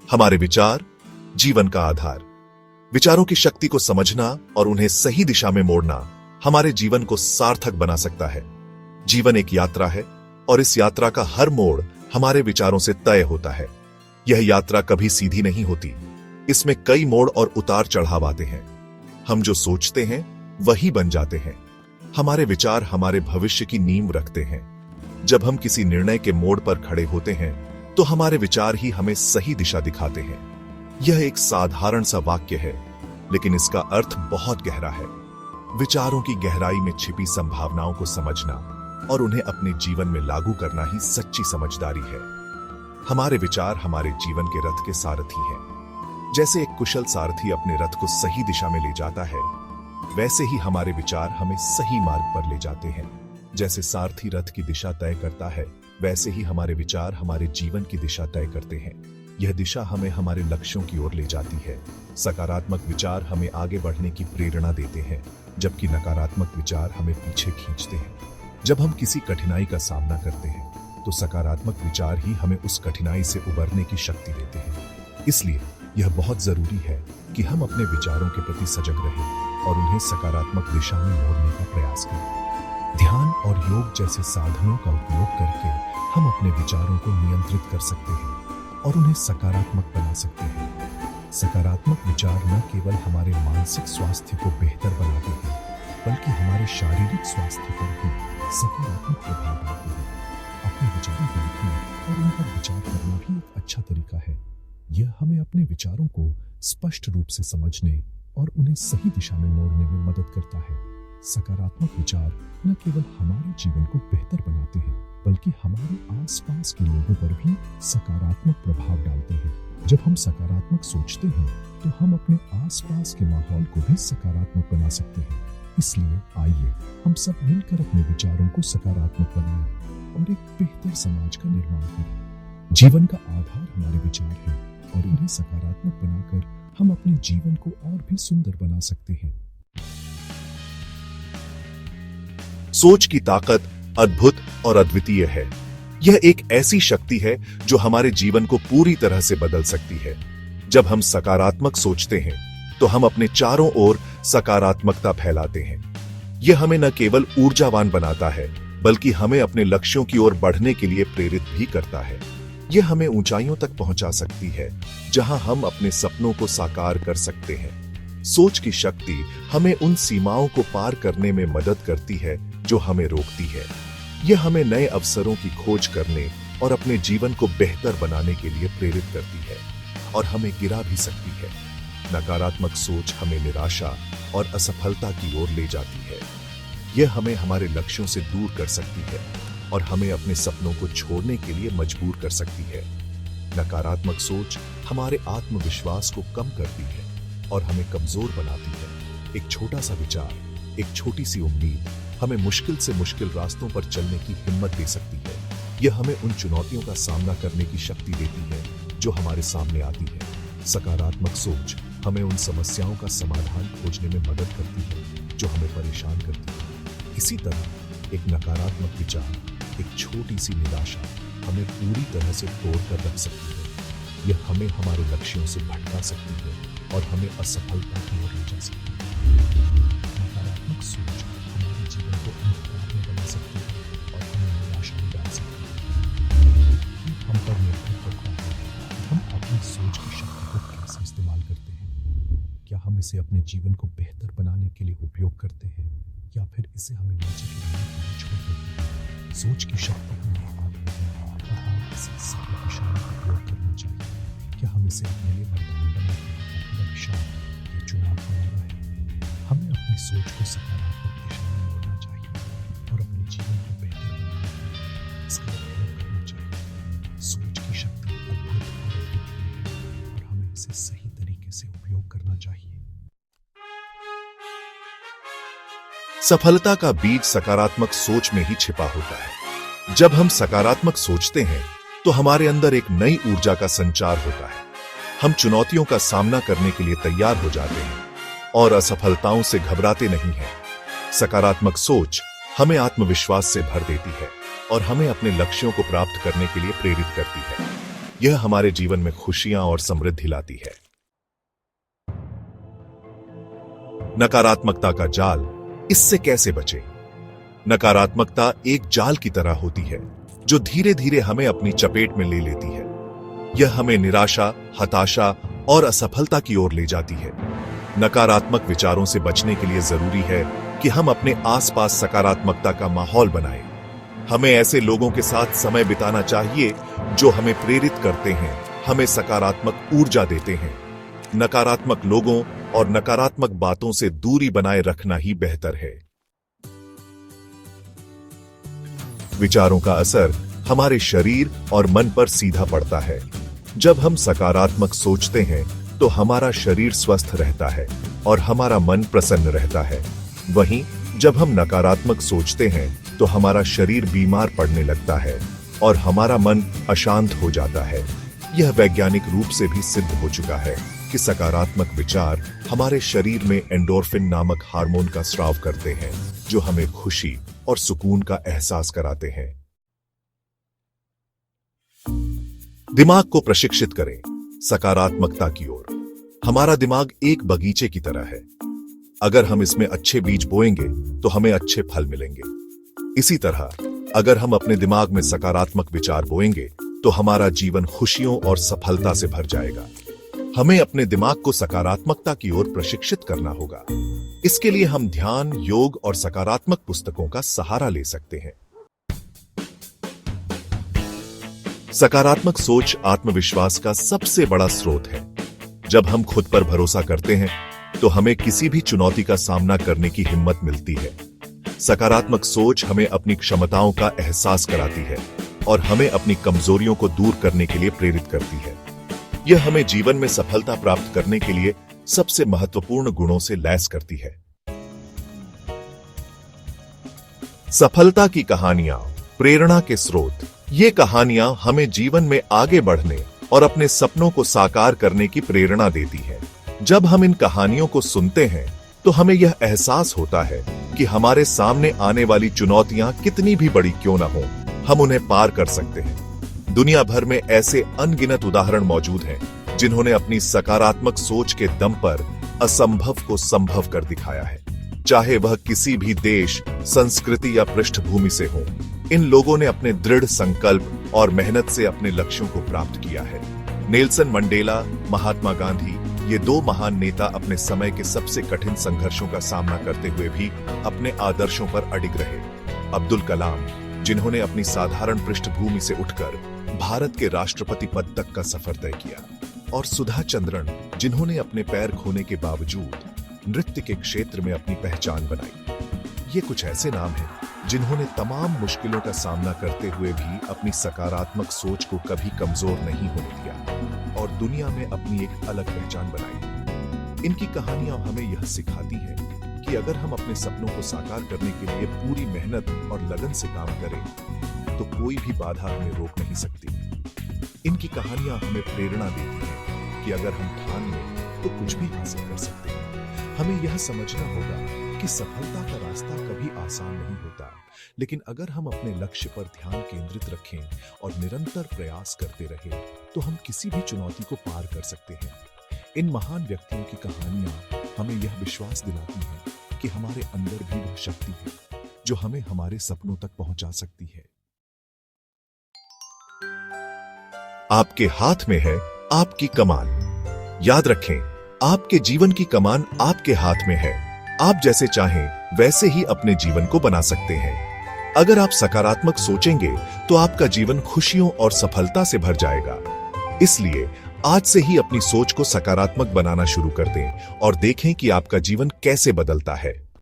हमारे विचार जीवन का आधार। विचारों की शक्ति को समझना और उन्हें सही दिशा में मोड़ना हमारे जीवन को सार्थक बना सकता है। जीवन एक यात्रा है और इस यात्रा का हर मोड़ हमारे विचारों से तय होता है। यह यात्रा कभी सीधी नहीं होती। इसमें कई मोड़ और उतार चढ़ाव आते हैं। हम जो सोचते हैं वही बन जाते हैं। हमारे विचार हमारे भविष्य की नींव रखते हैं। जब हम किसी निर्णय के मोड़ पर खड़े होते हैं तो हमारे विचार ही हमें सही दिशा दिखाते हैं। यह एक साधारण सा वाक्य है, लेकिन इसका अर्थ बहुत गहरा है। विचारों की गहराई में छिपी संभावनाओं को समझना और उन्हें अपने जीवन में लागू करना ही सच्ची समझदारी है। हमारे विचार हमारे जीवन के रथ के सारथी हैं। जैसे एक कुशल सारथी अपने रथ को सही दिशा में ले जाता है, वैसे ही हमारे विचार हमें सही मार्ग पर ले जाते हैं। जैसे सारथी रथ की दिशा तय करता है, वैसे ही हमारे विचार हमारे जीवन की दिशा तय करते हैं। यह दिशा हमें हमारे लक्ष्यों की ओर ले जाती है। सकारात्मक विचार हमें आगे बढ़ने की प्रेरणा देते हैं, जबकि नकारात्मक विचार हमें पीछे खींचते हैं। जब हम किसी कठिनाई का सामना करते हैं तो सकारात्मक विचार ही हमें उस कठिनाई से उबरने की शक्ति देते हैं। इसलिए यह बहुत जरूरी है कि हम अपने विचारों के प्रति सजग रहें और उन्हें सकारात्मक दिशा में मोड़ने का प्रयास करें। ध्यान और योग जैसे साधनों का उपयोग करके हम अपने विचारों को नियंत्रित कर सकते हैं और उन्हें सकारात्मक बना सकते हैं। सकारात्मक विचार न केवल हमारे मानसिक स्वास्थ्य को बेहतर बनाते हैं, बल्कि हमारे शारीरिक स्वास्थ्य पर भी सकारात्मक प्रभाव डालते हैं। अपने विचारों को लिखना और उन पर विचार करना भी एक अच्छा तरीका है। यह हमें अपने विचारों को स्पष्ट रूप से समझने और उन्हें सही दिशा में मोड़ने में मदद करता है। सकारात्मक विचार न केवल हमारे जीवन को बेहतर बनाते हैं, बल्कि हमारे आसपास के लोगों पर भी सकारात्मक प्रभाव डालते हैं। जब हम सकारात्मक सोचते हैं तो हम अपने आसपास के माहौल को भी सकारात्मक बना सकते हैं। इसलिए आइए हम सब मिलकर अपने विचारों को सकारात्मक बनाएं और एक बेहतर समाज का निर्माण करें। जीवन का आधार हमारे विचार हैं और इन्हें सकारात्मक बनाकर हम अपने जीवन को और भी सुंदर बना सकते हैं। सोच की ताकत अद्भुत और अद्वितीय है। यह एक ऐसी शक्ति है जो हमारे जीवन को पूरी तरह से बदल सकती है। जब हम सकारात्मक सोचते हैं तो हम अपने चारों ओर सकारात्मकता फैलाते हैं। यह हमें न केवल ऊर्जावान बनाता है, बल्कि हमें अपने लक्ष्यों की ओर बढ़ने के लिए प्रेरित भी करता है। यह हमें ऊंचाइयों तक पहुंचा सकती है, जहां हम अपने सपनों को साकार कर सकते हैं। सोच की शक्ति हमें उन सीमाओं को पार करने में मदद करती है जो हमें रोकती है। यह हमें नए अवसरों की खोज करने और अपने जीवन को बेहतर बनाने के लिए प्रेरित करती है, और हमें गिरा भी सकती है। नकारात्मक सोच हमें निराशा और असफलता की ओर ले जाती है। यह हमें हमारे लक्ष्यों से दूर कर सकती है और हमें अपने सपनों को छोड़ने के लिए मजबूर कर सकती है। नकारात्मक सोच हमारे आत्मविश्वास को कम करती है और हमें कमजोर बनाती है। एक छोटा सा विचार, एक छोटी सी उम्मीद हमें मुश्किल से मुश्किल रास्तों पर चलने की हिम्मत दे सकती है। यह हमें उन चुनौतियों का सामना करने की शक्ति देती है जो हमारे सामने आती है। सकारात्मक सोच हमें उन समस्याओं का समाधान खोजने में मदद करती है जो हमें परेशान करती है। इसी तरह एक नकारात्मक विचार, एक छोटी सी निराशा हमें पूरी तरह से तोड़ कर रख सकती है। यह हमें हमारे लक्ष्यों से भटका सकती है और हमें असफलता की ओर ले जा सकती है। नकारात्मक सोच हमारे जीवन को अंधकार में बना सकती है और हमें निराशा में डाल सकती है। हम पर निर्भर करता है कि हम अपनी सोच की शक्ति को कैसे इस्तेमाल करते हैं। क्या हम इसे अपने जीवन को बेहतर बनाने के लिए उपयोग करते हैं, या फिर इसे हमें नीचे गिराने के लिए छोड़ देते हैं। सोच की शक्ति हमारे हाथ में है और हमें इसे सही दिशा में उपयोग करना चाहिए। क्या हम इसे अपने लिए वरदान बनाते हैं या फिर अभिशाप या चुनाव हमारा है। हमें अपनी सोच को सकारात्मक दिशा में मोड़ना चाहिए और अपने जीवन को बेहतर बनाने के लिए इसका उपयोग करना चाहिए। सोच की शक्ति अद्भुत और अद्वितीय है और हमें इसे सही तरीके से उपयोग करना चाहिए। सफलता का बीज सकारात्मक सोच में ही छिपा होता है। जब हम सकारात्मक सोचते हैं तो हमारे अंदर एक नई ऊर्जा का संचार होता है। हम चुनौतियों का सामना करने के लिए तैयार हो जाते हैं और असफलताओं से घबराते नहीं हैं। सकारात्मक सोच हमें आत्मविश्वास से भर देती है और हमें अपने लक्ष्यों को प्राप्त करने के लिए प्रेरित करती है। यह हमारे जीवन में खुशियां और समृद्धि लाती है। नकारात्मकता का जाल, इससे कैसे बचें? नकारात्मकता एक जाल की तरह होती है जो धीरे धीरे हमें अपनी चपेट में ले लेती है। यह हमें निराशा, हताशा और असफलता की ओर ले जाती है। नकारात्मक विचारों से बचने के लिए जरूरी है कि हम अपने आसपास सकारात्मकता का माहौल बनाएं। हमें ऐसे लोगों के साथ समय बिताना चाहिए जो हमें प्रेरित करते हैं, हमें सकारात्मक ऊर्जा देते हैं। नकारात्मक लोगों और नकारात्मक बातों से दूरी बनाए रखना ही बेहतर है। विचारों का असर हमारे शरीर और मन पर सीधा पड़ता है। जब हम सकारात्मक सोचते हैं तो हमारा शरीर स्वस्थ रहता है और हमारा मन प्रसन्न रहता है। वहीं जब हम नकारात्मक सोचते हैं तो हमारा शरीर बीमार पड़ने लगता है और हमारा मन अशांत हो जाता है। यह वैज्ञानिक रूप से भी सिद्ध हो चुका है कि सकारात्मक विचार हमारे शरीर में एंडोर्फिन नामक हार्मोन का स्राव करते हैं, जो हमें खुशी और सुकून का एहसास कराते हैं। दिमाग को प्रशिक्षित करें सकारात्मकता की ओर। हमारा दिमाग एक बगीचे की तरह है। अगर हम इसमें अच्छे बीज बोएंगे तो हमें अच्छे फल मिलेंगे। इसी तरह अगर हम अपने दिमाग में सकारात्मक विचार बोएंगे तो हमारा जीवन खुशियों और सफलता से भर जाएगा। हमें अपने दिमाग को सकारात्मकता की ओर प्रशिक्षित करना होगा। इसके लिए हम ध्यान, योग और सकारात्मक पुस्तकों का सहारा ले सकते हैं। सकारात्मक सोच आत्मविश्वास का सबसे बड़ा स्रोत है। जब हम खुद पर भरोसा करते हैं तो हमें किसी भी चुनौती का सामना करने की हिम्मत मिलती है। सकारात्मक सोच हमें अपनी क्षमताओं का एहसास कराती है और हमें अपनी कमजोरियों को दूर करने के लिए प्रेरित करती है। यह हमें जीवन में सफलता प्राप्त करने के लिए सबसे महत्वपूर्ण गुणों से लैस करती है। सफलता की कहानियां, प्रेरणा के स्रोत। ये कहानियां हमें जीवन में आगे बढ़ने और अपने सपनों को साकार करने की प्रेरणा देती हैं। जब हम इन कहानियों को सुनते हैं तो हमें यह एहसास होता है कि हमारे सामने आने वाली चुनौतियां कितनी भी बड़ी क्यों न हो, हम उन्हें पार कर सकते हैं। दुनिया भर में ऐसे अनगिनत उदाहरण मौजूद हैं जिन्होंने अपनी सकारात्मक सोच के दम पर असंभव को संभव कर दिखाया है, चाहे वह किसी भी देश, संस्कृति या पृष्ठभूमि से हो। इन लोगों ने अपने दृढ़ संकल्प और मेहनत से अपने लक्ष्यों को प्राप्त किया है। नेल्सन मंडेला, महात्मा गांधी, ये दो महान नेता अपने समय के सबसे कठिन संघर्षों का सामना करते हुए भी अपने आदर्शों पर अडिग रहे। अब्दुल कलाम, जिन्होंने अपनी साधारण पृष्ठभूमि से उठकर भारत के राष्ट्रपति पद तक का सफर तय किया, और सुधा चंद्रन, जिन्होंने अपने पैर खोने के बावजूद नृत्य के क्षेत्र में अपनी पहचान बनाई। ये कुछ ऐसे नाम हैं जिन्होंने तमाम मुश्किलों का सामना करते हुए भी अपनी सकारात्मक सोच को कभी कमजोर नहीं होने दिया और दुनिया में अपनी एक अलग पहचान बनाई। इनकी कहानियां हमें यह सिखाती हैं कि अगर हम अपने सपनों को साकार करने के लिए पूरी मेहनत और लगन से काम करें तो कोई भी बाधा हमें रोक नहीं सकती। इनकी कहानियां हमें प्रेरणा देती हैं कि अगर हम ठान लें तो कुछ भी हासिल कर सकते हैं। हमें यह समझना होगा कि सफलता का रास्ता कभी आसान नहीं होता, लेकिन अगर हम अपने लक्ष्य पर ध्यान केंद्रित रखें और निरंतर प्रयास करते रहें तो हम किसी भी चुनौती को पार कर सकते हैं। इन महान व्यक्तियों की कहानियां हमें यह विश्वास दिलाती हैं कि हमारे अंदर भी वह शक्ति है जो हमें हमारे सपनों तक पहुंचा सकती है। आपके हाथ में है आपकी कमान। याद रखें, आपके जीवन की कमान आपके हाथ में है। आप जैसे चाहें वैसे ही अपने जीवन को बना सकते हैं। अगर आप सकारात्मक सोचेंगे तो आपका जीवन खुशियों और सफलता से भर जाएगा। इसलिए आज से ही अपनी सोच को सकारात्मक बनाना शुरू कर दें और देखें कि आपका जीवन कैसे बदलता है।